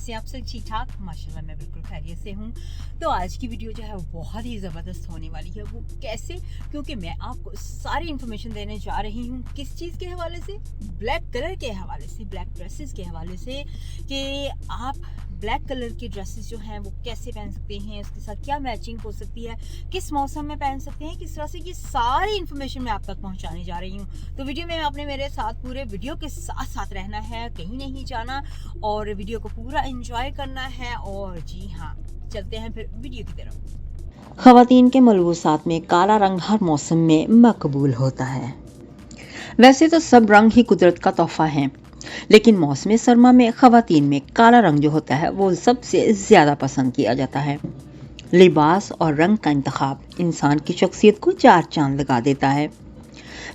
कैसे आप सब? ठीक ठाक? माशाल्लाह मैं बिल्कुल खैरियत से हूँ। तो आज की वीडियो जो है वो बहुत ही ज़बरदस्त होने वाली है। वो कैसे? क्योंकि मैं आपको सारी इन्फॉर्मेशन देने जा रही हूँ। किस चीज़ के हवाले से? ब्लैक कलर के हवाले से, ब्लैक ड्रेसेस के हवाले से, कि आप ब्लैक कलर की ड्रेसेस जो हैं वो कैसे पहन सकते हैं, उसके साथ क्या मैचिंग हो सकती है, किस मौसम में पहन सकते हैं, किस तरह से, ये सारी इन्फॉर्मेशन मैं आप तक पहुंचाने जा रही हूँ। तो वीडियो में आपने मेरे साथ पूरे वीडियो के साथ साथ रहना है, कहीं नहीं जाना और वीडियो को पूरा एंजॉय करना है। और जी हाँ, चलते हैं फिर वीडियो की तरफ। ख़वातीन के मलबूसात में काला रंग हर मौसम में मकबूल होता है। वैसे तो सब रंग ही कुदरत का तोहफा है, लेकिन मौसम सरमा में ख़वातीन में काला रंग जो होता है वो सबसे ज़्यादा पसंद किया जाता है। लिबास और रंग का इंतखाब इंसान की शख्सियत को चार चांद लगा देता है।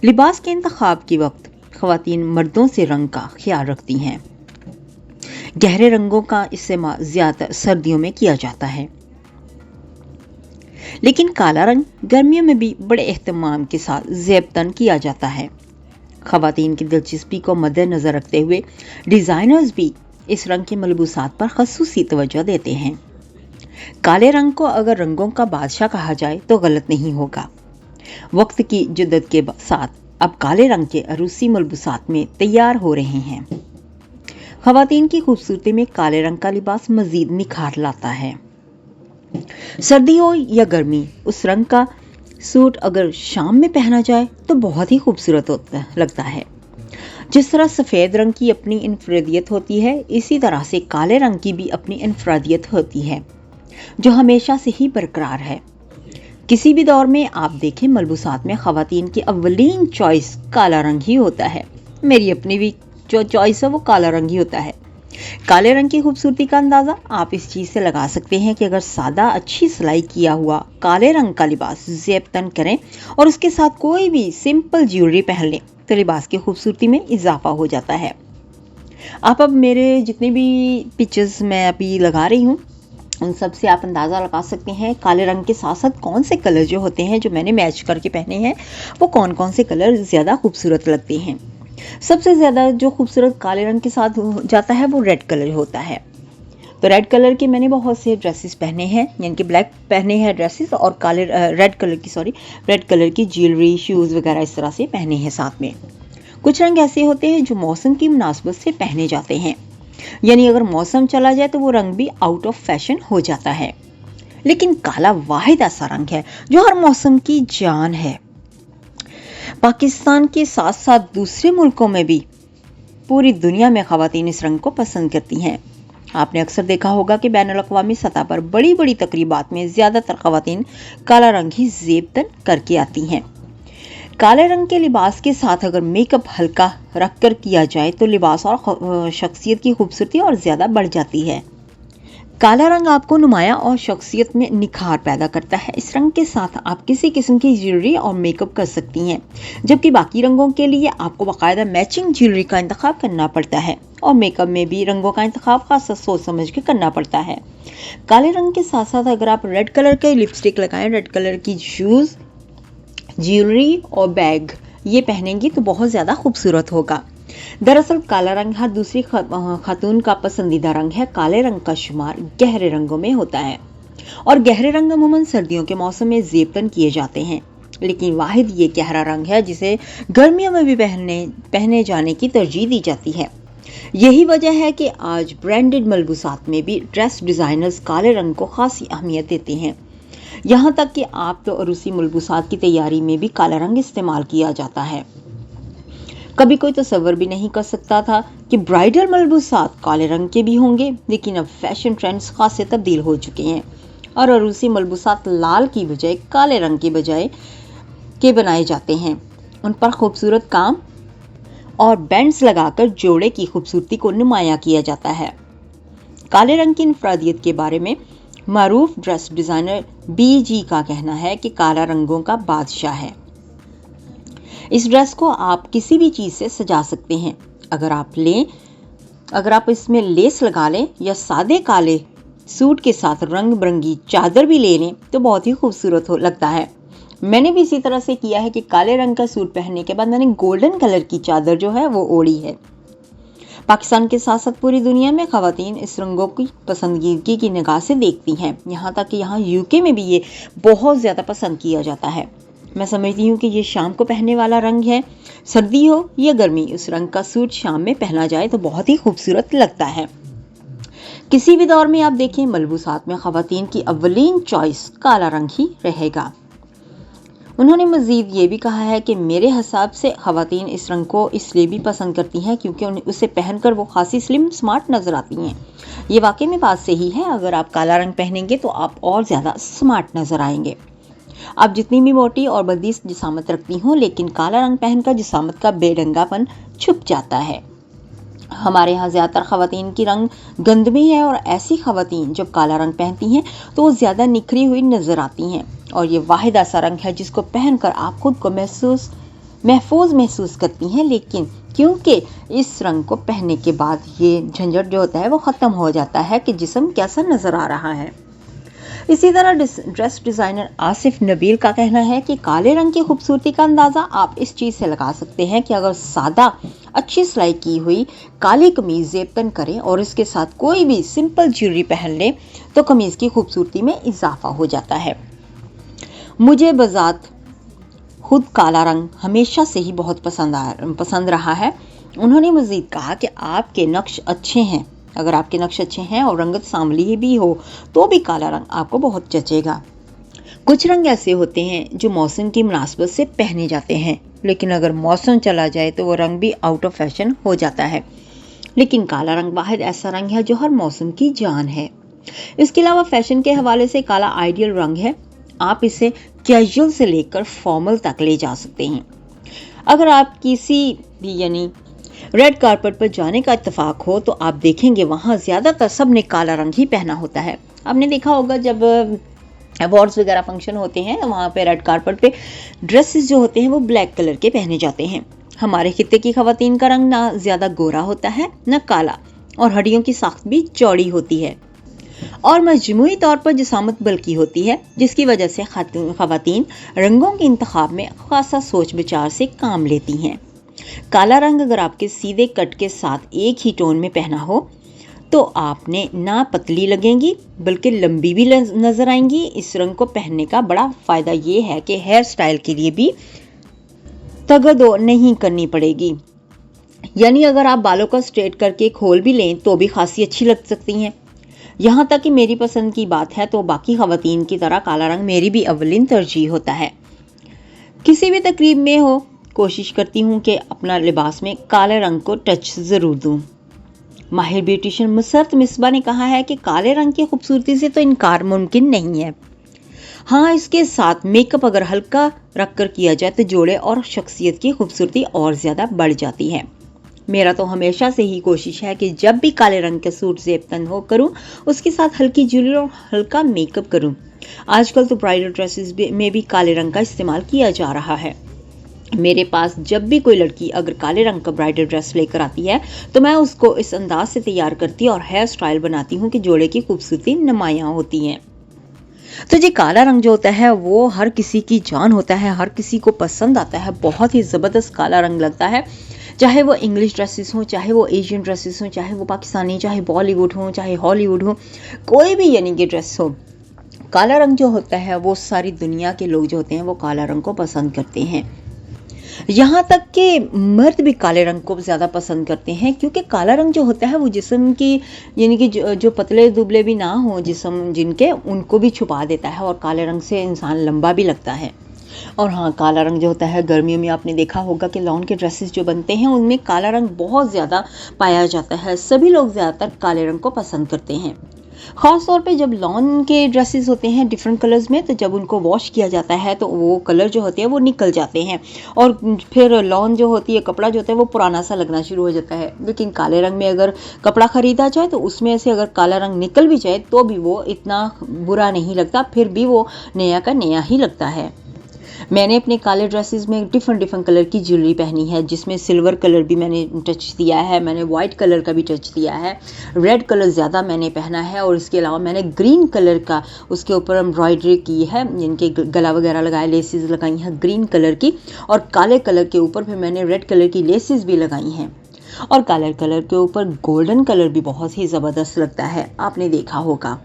लिबास के इंतखाब के वक्त ख़वातीन मर्दों से रंग का ख्याल रखती हैं। गहरे रंगों का इस्तेमाल ज़्यादातर सर्दियों में किया जाता है, लेकिन काला रंग गर्मियों में भी बड़े एहतमाम के साथ ज़ेबतन किया जाता है। ख़वातीन की दिलचस्पी को मद्देनज़र रखते हुए डिज़ाइनर्स भी इस रंग के मलबूसात पर ख़ुसूसी तवज्जो देते हैं। काले रंग को अगर रंगों का बादशाह कहा जाए तो गलत नहीं होगा। वक्त की जिद्दत के साथ अब काले रंग के अरूसी मलबूसात में तैयार हो रहे हैं। ख़वातीन की खूबसूरती में काले रंग का लिबास मज़ीद निखार लाता है। सर्दी हो या गर्मी, उस रंग का सूट अगर शाम में पहना जाए तो बहुत ही खूबसूरत लगता है। जिस तरह सफ़ेद रंग की अपनी इनफरादियत होती है, इसी तरह से काले रंग की भी अपनी इनफरादियत होती है, जो हमेशा से ही बरकरार है। किसी भी दौर में आप देखें, मलबूसात में ख़वातीन की अव्वलीन चॉइस काला रंग ही होता है। मेरी अपनी भी जो चॉइस है वो काला रंग ही होता है। काले रंग की खूबसूरती का अंदाज़ा आप इस चीज़ से लगा सकते हैं कि अगर सादा अच्छी सिलाई किया हुआ काले रंग का लिबास ज़ेबतन करें और उसके साथ कोई भी सिंपल ज्वेलरी पहन लें तो लिबास की खूबसूरती में इजाफा हो जाता है। आप अब मेरे जितने भी पिक्चर्स मैं अभी लगा रही हूँ उन सब से आप अंदाज़ा लगा सकते हैं काले रंग के साथ साथ कौन से कलर जो होते हैं जो मैंने मैच करके पहने हैं वो कौन कौन से कलर ज़्यादा खूबसूरत लगते हैं। सबसे ज़्यादा जो खूबसूरत काले रंग के साथ जाता है वो रेड कलर होता है। तो रेड कलर के मैंने बहुत से ड्रेसेस पहने हैं, यानी कि ब्लैक पहने हैं ड्रेसेस और काले रेड कलर की ज्वेलरी, शूज़ वगैरह इस तरह से पहने हैं साथ में। कुछ रंग ऐसे होते हैं जो मौसम की मुनासिबत से पहने जाते हैं, यानी अगर मौसम चला जाए तो वो रंग भी आउट ऑफ फैशन हो जाता है। लेकिन काला वाहिद ऐसा रंग है जो हर मौसम की जान है। पाकिस्तान के साथ साथ दूसरे मुल्कों में भी पूरी दुनिया में ख़वातीन इस रंग को पसंद करती हैं। आपने अक्सर देखा होगा कि बैनुल-अक़वामी सतह पर बड़ी बड़ी तकरीबात में ज़्यादातर ख़वातीन काला रंग ही ज़ेबतन करके आती हैं। काले रंग के लिबास के साथ अगर मेकअप हल्का रख कर किया जाए तो लिबास और शख्सियत की खूबसूरती और ज़्यादा बढ़ जाती है। काला रंग आपको नुमाया और शख्सियत में निखार पैदा करता है। इस रंग के साथ आप किसी किस्म की ज्वेलरी और मेकअप कर सकती हैं, जबकि बाकी रंगों के लिए आपको बाकायदा मैचिंग ज्वेलरी का इंतखाब करना पड़ता है और मेकअप में भी रंगों का इंतखाब खासा सोच समझ के करना पड़ता है। काले रंग के साथ साथ अगर आप रेड कलर के लिपस्टिक लगाएं, रेड कलर की शूज़, ज्वेलरी और बैग ये पहनेंगी तो बहुत ज़्यादा खूबसूरत होगा। दरअसल काला रंग हर दूसरी खातून का पसंदीदा रंग है। काले रंग का शुमार गहरे रंगों में होता है और गहरे रंग अमूमन सर्दियों के मौसम में ज़ेबतन किए जाते हैं, लेकिन वाहिद ये गहरा रंग है जिसे गर्मियों में भी पहने जाने की तरजीह दी जाती है। यही वजह है कि आज ब्रांडेड मलबूसात में भी ड्रेस डिज़ाइनर्स काले रंग को खासी अहमियत देते हैं। यहाँ तक कि आप तो अरूसी मलबूसात की तैयारी में भी काला रंग इस्तेमाल किया जाता है। कभी कोई तसव्वुर भी नहीं कर सकता था कि ब्राइडल मलबूसात काले रंग के भी होंगे, लेकिन अब फैशन ट्रेंड्स खासे तब्दील हो चुके हैं और अरूसी मलबूसात लाल की बजाय काले रंग की बजाय के बनाए जाते हैं। उन पर खूबसूरत काम और बैंड्स लगाकर जोड़े की खूबसूरती को नुमाया किया जाता है। काले रंग की इनफरादियत के बारे में मारूफ ड्रेस डिज़ाइनर BG का कहना है कि काला रंगों का बादशाह है। इस ड्रेस को आप किसी भी चीज़ से सजा सकते हैं। अगर आप इसमें लेस लगा लें या सादे काले सूट के साथ रंग बिरंगी चादर भी ले लें तो बहुत ही खूबसूरत लगता है। मैंने भी इसी तरह से किया है कि काले रंग का सूट पहनने के बाद मैंने गोल्डन कलर की चादर जो है वो ओढ़ी है। पाकिस्तान के साथ साथ पूरी दुनिया में खवातीन इस रंगों की पसंदीदगी की निगाह से देखती हैं। यहाँ तक कि यहाँ यूके में भी ये बहुत ज़्यादा पसंद किया जाता है। मैं समझती हूँ कि ये शाम को पहनने वाला रंग है। सर्दी हो या गर्मी, उस रंग का सूट शाम में पहना जाए तो बहुत ही खूबसूरत लगता है। किसी भी दौर में आप देखें, मलबूसात में खवातीन की अव्वलीन चॉइस काला रंग ही रहेगा। उन्होंने मजीद ये भी कहा है कि मेरे हिसाब से खवातीन इस रंग को इसलिए भी पसंद करती हैं क्योंकि उसे पहनकर वो खासी स्लिम स्मार्ट नजर आती हैं। ये वाकई में बात सही है। अगर आप काला रंग पहनेंगे तो आप और ज़्यादा स्मार्ट नजर आएंगे। आप जितनी भी मोटी और बदीस जिसामत रखती हों, लेकिन काला रंग पहनकर जिसामत का बेढंगापन छुप जाता है। हमारे यहाँ ज़्यादातर खवातीन की रंग गंदमी है और ऐसी खवातीन जब काला रंग पहनती हैं तो वो ज़्यादा निखरी हुई नज़र आती हैं। और ये वाहिद ऐसा रंग है जिसको पहनकर आप खुद को महफूज महसूस करती हैं। लेकिन क्योंकि इस रंग को पहनने के बाद ये झंझट जो होता है वो ख़त्म हो जाता है कि जिस्म कैसा नज़र आ रहा है। इसी तरह ड्रेस डिज़ाइनर आसिफ नबील का कहना है कि काले रंग की खूबसूरती का अंदाज़ा आप इस चीज़ से लगा सकते हैं कि अगर सादा अच्छी सिलाई की हुई काली कमीज जेबतन करें और इसके साथ कोई भी सिंपल ज्वेलरी पहन लें तो कमीज की खूबसूरती में इजाफा हो जाता है। मुझे बजात खुद काला रंग हमेशा से ही बहुत पसंद रहा है। उन्होंने मजीद कहा कि आपके नक्श अच्छे हैं, अगर आपके नक्श अच्छे हैं और रंगत सांवली भी हो तो भी काला रंग आपको बहुत जचेगा। कुछ रंग ऐसे होते हैं जो मौसम की मुनासबत से पहने जाते हैं, लेकिन अगर मौसम चला जाए तो वो रंग भी आउट ऑफ फैशन हो जाता है। लेकिन काला रंग वाहिद ऐसा रंग है जो हर मौसम की जान है। इसके अलावा फैशन के हवाले से काला आइडियल रंग है। आप इसे कैजुअल से लेकर फॉर्मल तक ले जा सकते हैं। अगर आप किसी भी रेड कारपेट पर जाने का इत्तेफाक हो तो आप देखेंगे वहाँ ज़्यादातर सब ने काला रंग ही पहना होता है। आपने देखा होगा जब अवार्ड्स वगैरह फंक्शन होते हैं वहाँ पे रेड कारपेट पे ड्रेसेस जो होते हैं वो ब्लैक कलर के पहने जाते हैं। हमारे खित्ते की खवातीन का रंग ना ज़्यादा गोरा होता है ना काला, और हड्डियों की साख्त भी चौड़ी होती है और मजमूई तौर पर जिसामत बल्कि होती है, जिसकी वजह से खवातीन रंगों के इंतखाब में खासा सोच विचार से काम लेती हैं। काला रंग अगर आपके सीधे कट के साथ एक ही टोन में पहना हो तो आपने ना पतली लगेंगी बल्कि लंबी भी नजर आएंगी। इस रंग को पहनने का बड़ा फायदा ये है कि हेयर स्टाइल के लिए भी तगदो नहीं करनी पड़ेगी। यानी अगर आप बालों का स्ट्रेट करके खोल भी लें तो भी खासी अच्छी लग सकती हैं। यहाँ तक कि मेरी पसंद की बात है तो बाकी खवातीन की तरह काला रंग मेरी भी अव्वलीन तरजीह होता है। किसी भी तकरीब में हो कोशिश करती हूँ कि अपना लिबास में काले रंग को टच ज़रूर दूँ। माहिर ब्यूटिशियन मुसरत मिसबा ने कहा है कि काले रंग की खूबसूरती से तो इनकार मुमकिन नहीं है। हाँ, इसके साथ मेकअप अगर हल्का रख कर किया जाए तो जोड़े और शख्सियत की खूबसूरती और ज़्यादा बढ़ जाती है। मेरा तो हमेशा से ही कोशिश है कि जब भी काले रंग का सूट ज़ेब-तन हो करूं, उसके साथ हल्की ज्वेलरी और हल्का मेकअप करूं। आजकल तो ब्राइडल ड्रेसेस में भी काले रंग का इस्तेमाल किया जा रहा है। मेरे पास जब भी कोई लड़की अगर काले रंग का ब्राइडल ड्रेस लेकर आती है तो मैं उसको इस अंदाज से तैयार करती और हेयर स्टाइल बनाती हूँ कि जोड़े की खूबसूरती नुमायां होती हैं। तो जी काला रंग जो होता है वो हर किसी की जान होता है, हर किसी को पसंद आता है। बहुत ही ज़बरदस्त काला रंग लगता है, चाहे वो इंग्लिश ड्रेसेस हों, चाहे वो एशियन ड्रेसेस हों, चाहे वो पाकिस्तानी, चाहे बॉलीवुड हो, चाहे हॉलीवुड हो, कोई भी कि ड्रेस हो। काला रंग जो होता है वो सारी दुनिया के लोग जो होते हैं वो काला रंग को पसंद करते हैं। यहाँ तक कि मर्द भी काले रंग को ज़्यादा पसंद करते हैं क्योंकि काला रंग जो होता है वो जिस्म की कि जो पतले दुबले भी ना हो जिस्म जिनके, उनको भी छुपा देता है और काले रंग से इंसान लंबा भी लगता है। और हाँ, काला रंग जो होता है गर्मियों में आपने देखा होगा कि लॉन के ड्रेसेस जो बनते हैं उनमें काला रंग बहुत ज़्यादा पाया जाता है। सभी लोग ज़्यादातर काले रंग को पसंद करते हैं। ख़ास तौर पे जब लॉन के ड्रेसेस होते हैं डिफरेंट कलर्स में, तो जब उनको वॉश किया जाता है तो वो कलर जो होते हैं वो निकल जाते हैं और फिर लॉन जो होती है, कपड़ा जो होता है वो पुराना सा लगना शुरू हो जाता है। लेकिन काले रंग में अगर कपड़ा ख़रीदा जाए तो उसमें से अगर काला रंग निकल भी जाए तो भी वो इतना बुरा नहीं लगता, फिर भी वो नया का नया ही लगता है। मैंने अपने काले ड्रेसेस में डिफरेंट कलर की ज्वेलरी पहनी है, जिसमें सिल्वर कलर भी मैंने टच दिया है, मैंने वाइट कलर का भी टच दिया है, रेड कलर ज़्यादा मैंने पहना है और इसके अलावा मैंने ग्रीन कलर का उसके ऊपर एम्ब्रॉयडरी की है, जिनके गला वगैरह लगाया, लेसेस लगाई हैं ग्रीन कलर की और काले कलर के ऊपर फिर मैंने रेड कलर की लेसेस भी लगाई हैं। और कलर के ऊपर गोल्डन कलर भी बहुत ही ज़बरदस्त लगता है, आपने देखा होगा।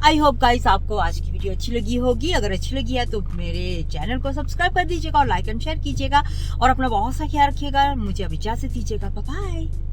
आई होप गाइस आपको आज की वीडियो अच्छी लगी होगी। अगर अच्छी लगी है तो मेरे चैनल को सब्सक्राइब कर दीजिएगा और लाइक एंड शेयर कीजिएगा और अपना बहुत सा ख्याल रखिएगा। मुझे अब इजाजत दीजिएगा। Bye bye.